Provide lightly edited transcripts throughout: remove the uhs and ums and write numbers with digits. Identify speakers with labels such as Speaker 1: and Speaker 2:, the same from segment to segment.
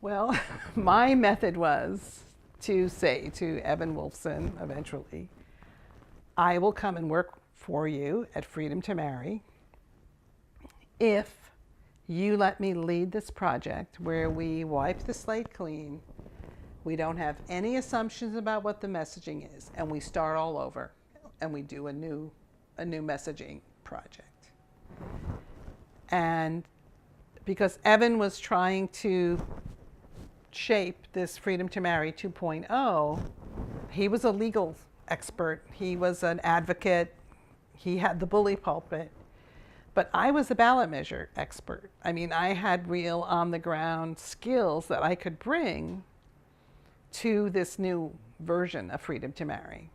Speaker 1: Well, my method was to say to Evan Wolfson eventually, I will come and work for you at Freedom to Marry if you let me lead this project where we wipe the slate clean, we don't have any assumptions about what the messaging is, and we start all over and we do a new messaging project. And because Evan was trying to shape this Freedom to Marry 2.0, he was a legal expert, he was an advocate, he had the bully pulpit, but I was a ballot measure expert. I mean, I had real on-the-ground skills that I could bring to this new version of Freedom to Marry.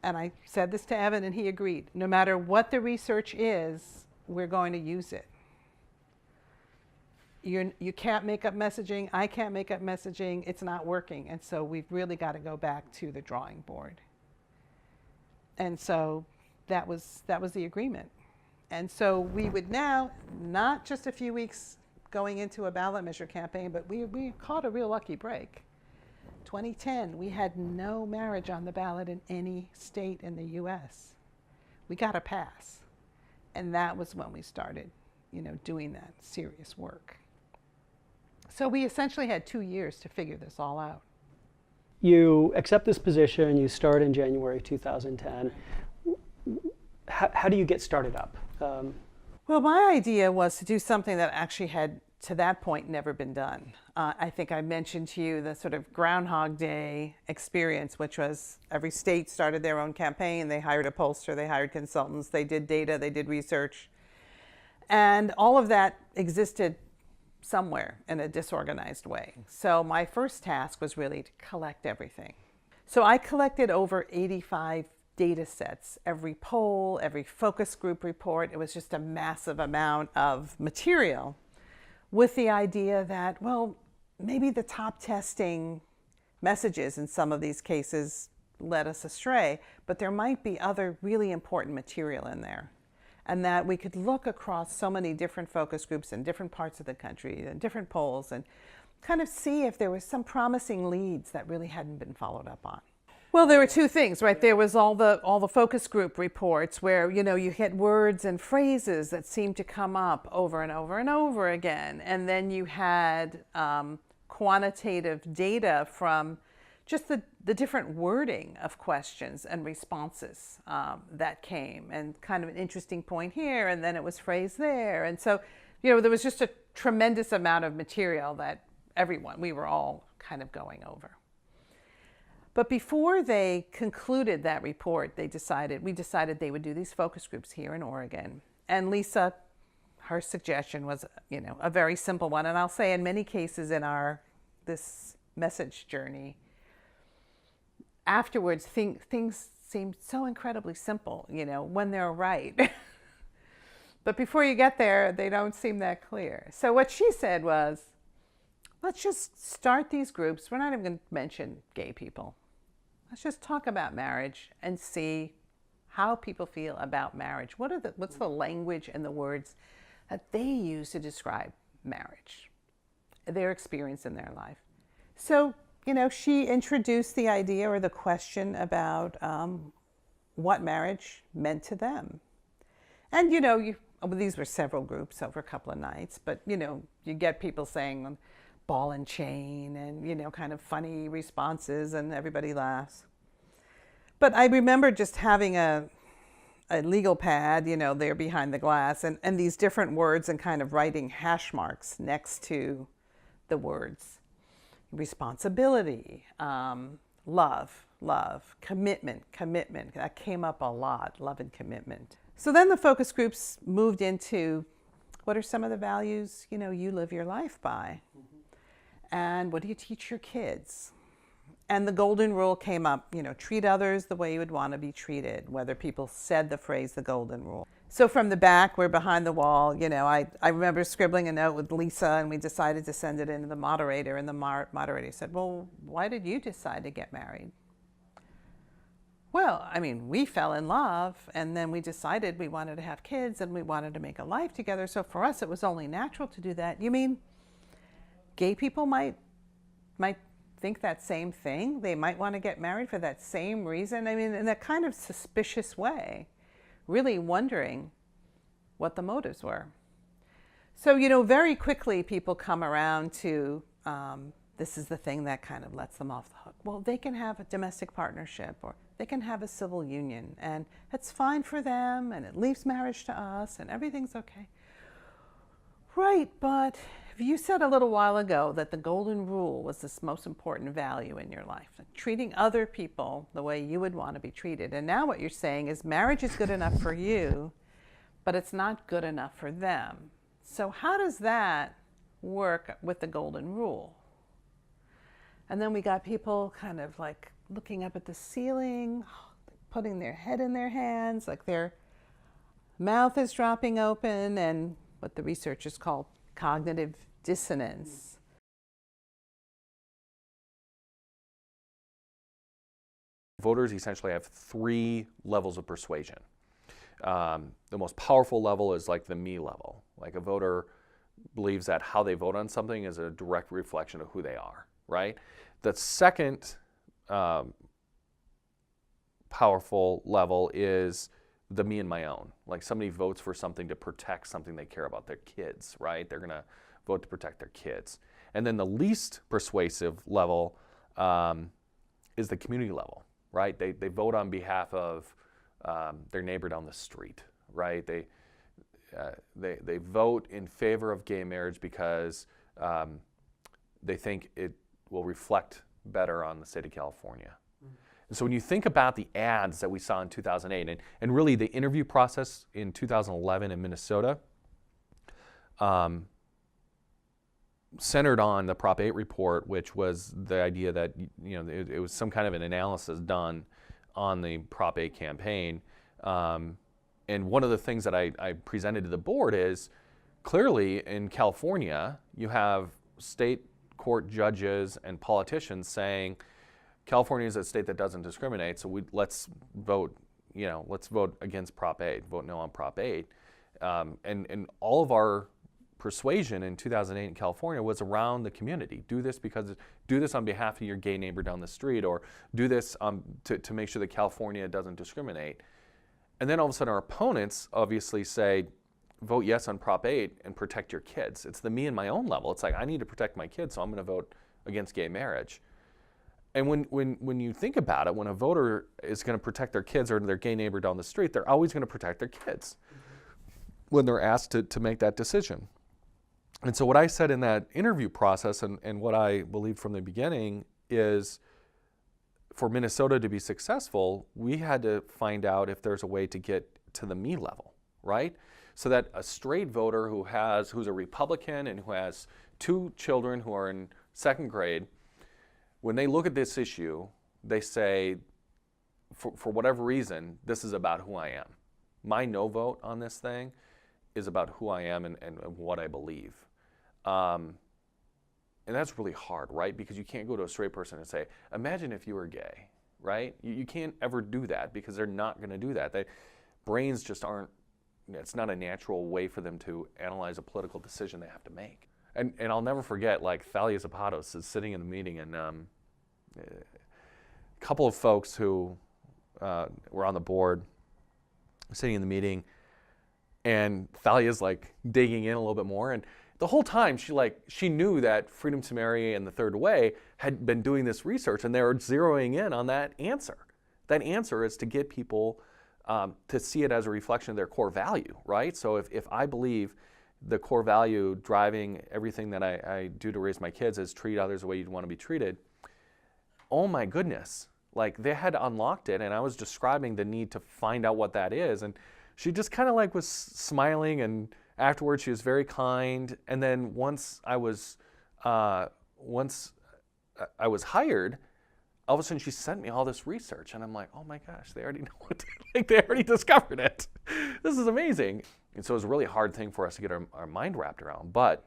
Speaker 1: And I said this to Evan, and he agreed. No matter what the research is, we're going to use it. You can't make up messaging, I can't make up messaging, it's not working. And so we've really got to go back to the drawing board. And so that was the agreement. And so we would now, not just a few weeks going into a ballot measure campaign, but we caught a real lucky break. 2010, we had no marriage on the ballot in any state in the US. We got a pass. And that was when we started, doing that serious work. So we essentially had 2 years to figure this all out.
Speaker 2: You accept this position, you start in January 2010. How do you get started up?
Speaker 1: Well, my idea was to do something that actually had, to that point, never been done. I think I mentioned to you the sort of Groundhog Day experience, which was every state started their own campaign. They hired a pollster, they hired consultants, they did data, they did research. And all of that existed somewhere in a disorganized way. So my first task was really to collect everything. So I collected over 85 data sets, every poll, every focus group report. It was just a massive amount of material with the idea that, well, maybe the top testing messages in some of these cases led us astray, but there might be other really important material in there. And that we could look across so many different focus groups in different parts of the country and different polls and kind of see if there was some promising leads that really hadn't been followed up on. Well, there were two things, right? There was all the focus group reports where, you hit words and phrases that seemed to come up over and over and over again. And then you had quantitative data from just the different wording of questions and responses that came, and kind of an interesting point here, and then it was phrased there. And so, there was just a tremendous amount of material that we were all kind of going over. But before they concluded that report, we decided they would do these focus groups here in Oregon. And Lisa, her suggestion was, a very simple one. And I'll say in many cases in this message journey, afterwards, things seem so incredibly simple, when they're right. But before you get there, they don't seem that clear. So what she said was, let's just start these groups. We're not even going to mention gay people. Let's just talk about marriage and see how people feel about marriage. What's the language and the words that they use to describe marriage, their experience in their life. So, she introduced the idea or the question about what marriage meant to them. And, these were several groups over a couple of nights, but, you get people saying ball and chain and, kind of funny responses, and everybody laughs. But I remember just having a legal pad, there behind the glass, and these different words and kind of writing hash marks next to the words. Responsibility, love, commitment. That came up a lot, love and commitment. So then the focus groups moved into what are some of the values, you live your life by? Mm-hmm. And what do you teach your kids? And the golden rule came up, treat others the way you would want to be treated, whether people said the phrase, the golden rule. So from the back, we're behind the wall, I remember scribbling a note with Lisa, and we decided to send it in to the moderator, and the moderator said, well, why did you decide to get married? Well, we fell in love, and then we decided we wanted to have kids, and we wanted to make a life together, so for us it was only natural to do that. You mean gay people might think that same thing. They might want to get married for that same reason. I mean, in a kind of suspicious way, really wondering what the motives were. So, very quickly people come around to, this is the thing that kind of lets them off the hook. Well, they can have a domestic partnership, or they can have a civil union, and it's fine for them, and it leaves marriage to us, and everything's okay. Right, but you said a little while ago that the golden rule was this most important value in your life, treating other people the way you would want to be treated. And now what you're saying is marriage is good enough for you, but it's not good enough for them. So how does that work with the golden rule? And then we got people kind of like looking up at the ceiling, putting their head in their hands, like their mouth is dropping open, and what the researchers call cognitive dissonance.
Speaker 3: Voters essentially have 3 levels of persuasion. The most powerful level is like the me level. Like a voter believes that how they vote on something is a direct reflection of who they are, right? The second powerful level is the me and my own. Like somebody votes for something to protect something they care about, their kids, right? They're going to vote to protect their kids. And then the least persuasive level is the community level, right? They vote on behalf of their neighbor down the street, right? They vote in favor of gay marriage because they think it will reflect better on the state of California. And so when you think about the ads that we saw in 2008, and really the interview process in 2011 in Minnesota, centered on the Prop 8 report, which was the idea that it was some kind of an analysis done on the Prop 8 campaign. And one of the things that I presented to the board is, clearly in California, you have state court judges and politicians saying, California is a state that doesn't discriminate, so let's vote against Prop 8, vote no on Prop 8. And all of our persuasion in 2008 in California was around the community. Do this on behalf of your gay neighbor down the street, or do this to make sure that California doesn't discriminate. And then all of a sudden our opponents obviously say, vote yes on Prop 8 and protect your kids. It's the me and my own level. It's like, I need to protect my kids, so I'm going to vote against gay marriage. And when you think about it, when a voter is going to protect their kids or their gay neighbor down the street, they're always going to protect their kids when they're asked to make that decision. And so what I said in that interview process, and what I believed from the beginning, is for Minnesota to be successful, we had to find out if there's a way to get to the me level, right? So that a straight voter who's a Republican and who has 2 children who are in 2nd grade, when they look at this issue, they say, for whatever reason, this is about who I am. My no vote on this thing is about who I am and what I believe. And that's really hard, right? Because you can't go to a straight person and say, imagine if you were gay, right? You can't ever do that because they're not going to do that. Brains just aren't, it's not a natural way for them to analyze a political decision they have to make. And I'll never forget, like, Thalia Zepatos is sitting in the meeting, and a couple of folks who were on the board sitting in the meeting, and Thalia's like digging in a little bit more, and the whole time she knew that Freedom to Marry and the Third Way had been doing this research, and they were zeroing in on that answer. That answer is to get people to see it as a reflection of their core value, right? So if I believe the core value driving everything that I do to raise my kids is treat others the way you'd want to be treated, oh my goodness, like they had unlocked it, and I was describing the need to find out what that is, and she just kind of like was smiling, and afterwards she was very kind. And then once I was hired, all of a sudden she sent me all this research, and I'm like, oh my gosh, they already know what they already discovered it. This is amazing. And so it was a really hard thing for us to get our mind wrapped around. But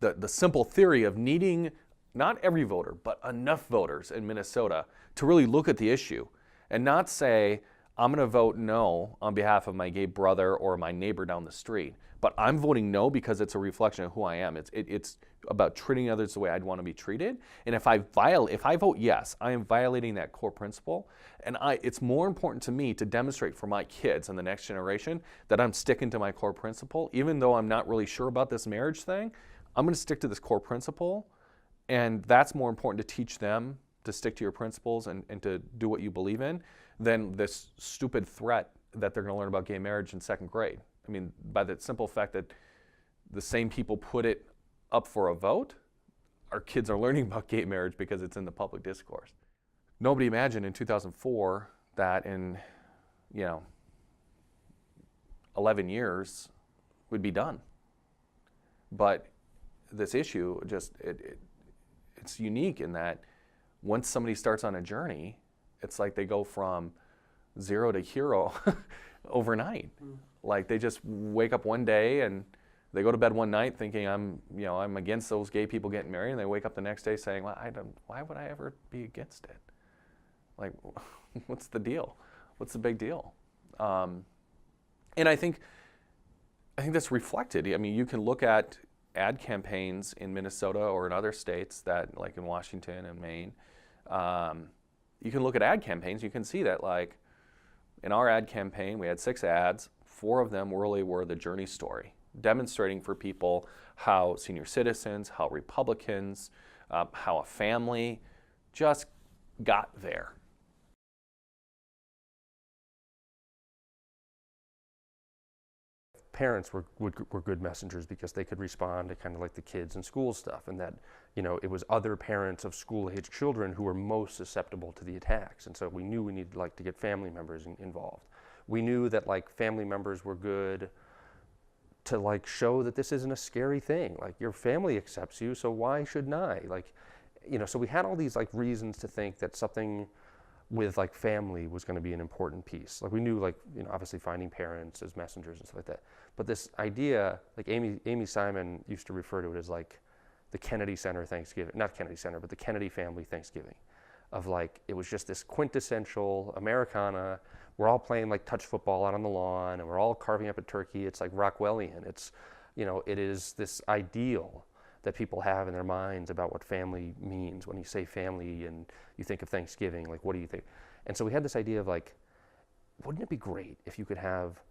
Speaker 3: the simple theory of needing not every voter, but enough voters in Minnesota to really look at the issue and not say, I'm going to vote no on behalf of my gay brother or my neighbor down the street. But I'm voting no because it's a reflection of who I am. It's about treating others the way I'd want to be treated. And if I vote yes, I am violating that core principle. And it's more important to me to demonstrate for my kids and the next generation that I'm sticking to my core principle. Even though I'm not really sure about this marriage thing, I'm going to stick to this core principle. And that's more important to teach them to stick to your principles and to do what you believe in than this stupid threat that they're going to learn about gay marriage in second grade. I mean, by the simple fact that the same people put it up for a vote, our kids are learning about gay marriage because it's in the public discourse. Nobody imagined in 2004 that in, 11 years we'd be done. But this issue it's unique in that once somebody starts on a journey, it's like they go from 0 to hero overnight. Like they just wake up one day and they go to bed one night thinking I'm against those gay people getting married, and they wake up the next day saying, well, why would I ever be against it? Like, what's the deal? What's the big deal? And I think that's reflected. I mean, you can look at ad campaigns in Minnesota or in other states that, like in Washington and Maine, you can look at ad campaigns. You can see that, like, in our ad campaign, we had 6 ads. 4 of them really were the journey story, demonstrating for people how senior citizens, how Republicans, how a family just got there.
Speaker 4: Parents were good messengers because they could respond to kind of like the kids and school stuff, and that it was other parents of school-age children who were most susceptible to the attacks, and so we knew we needed to get family members involved. We knew that family members were good to show that this isn't a scary thing. Like, your family accepts you, so why shouldn't I? So we had all these reasons to think that something with family was going to be an important piece. We knew obviously finding parents as messengers and stuff like that. But this idea, Amy Simon used to refer to it as the Kennedy Center Thanksgiving, not Kennedy Center, but the Kennedy family Thanksgiving, of it was just this quintessential Americana. We're all playing touch football out on the lawn, and we're all carving up a turkey. It's Rockwellian. It's, it is this ideal that people have in their minds about what family means. When you say family and you think of Thanksgiving, what do you think? And so we had this idea of wouldn't it be great if you could have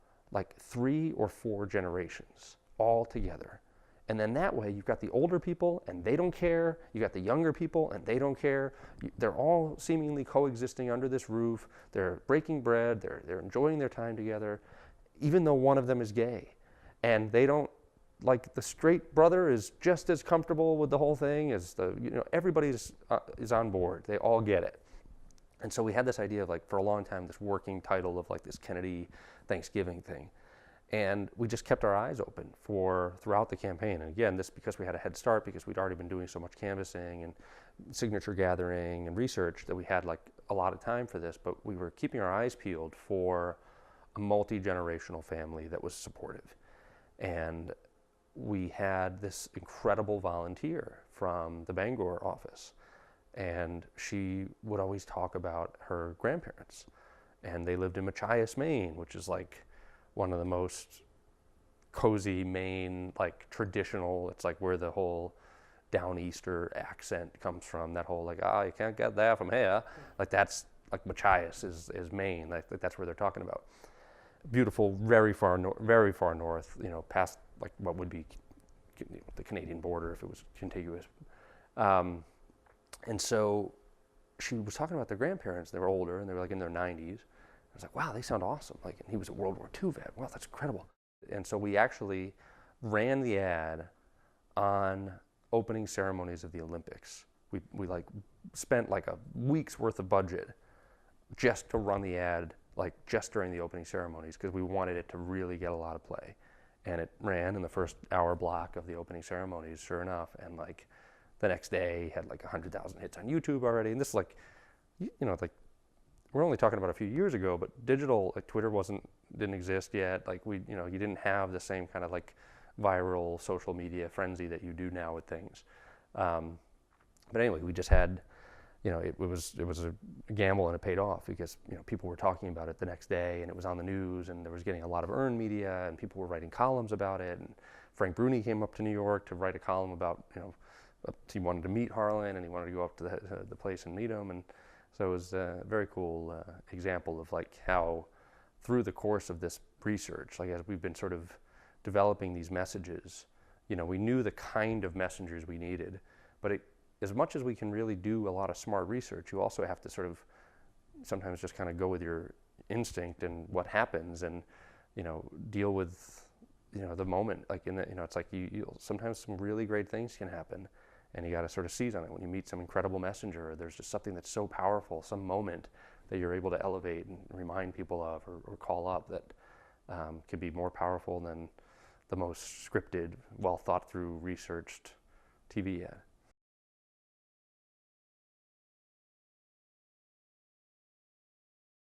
Speaker 4: 3 or 4 generations all together? And then that way you've got the older people and they don't care. You got the younger people and they don't care. They're all seemingly coexisting under this roof. They're breaking bread. They're enjoying their time together, even though one of them is gay. And they don't, the straight brother is just as comfortable with the whole thing as everybody is on board. They all get it. And so we had this idea of for a long time, this working title of this Kennedy Thanksgiving thing. And we just kept our eyes open throughout the campaign. And again, this because we had a head start, because we'd already been doing so much canvassing and signature gathering and research, that we had a lot of time for this, but we were keeping our eyes peeled for a multi-generational family that was supportive. And we had this incredible volunteer from the Bangor office, and she would always talk about her grandparents, and they lived in McTighe, Maine, which is one of the most cozy Maine, traditional. It's where the whole Downeaster accent comes from. That whole you can't get that from here. That's McTighe is Maine. That's where they're talking about. Beautiful, very far north. Past what would be the Canadian border if it was contiguous. And so she was talking about their grandparents. They were older and they were in their 90s. I was wow, they sound awesome. And he was a World War II vet. Wow, that's incredible. And so we actually ran the ad on opening ceremonies of the Olympics. We spent a week's worth of budget just to run the ad, just during the opening ceremonies, because we wanted it to really get a lot of play. And it ran in the first hour block of the opening ceremonies, sure enough. And the next day had 100,000 hits on YouTube already. And this we're only talking about a few years ago, but digital, Twitter didn't exist yet. You didn't have the same kind of viral social media frenzy that you do now with things. But anyway, we just had you know, it was a gamble, and it paid off because, you know, people were talking about it the next day, and it was on the news, and there was getting a lot of earned media, and people were writing columns about it. And Frank Bruni came up to New York to write a column about, you know, he wanted to meet Harlan, and he wanted to go up to the place and meet him. And so it was a very cool example of like how through the course of this research, like as we've been sort of developing these messages, you know, we knew the kind of messengers we needed, but as much as we can really do a lot of smart research, you also have to sort of sometimes just kind of go with your instinct and what happens, and, you know, deal with, you know, the moment. Like in the, you know, it's like you sometimes some really great things can happen, and you got to sort of seize on it when you meet some incredible messenger, or there's just something that's so powerful, some moment that you're able to elevate and remind people of, or call up, that can be more powerful than the most scripted, well thought through, researched TV ad.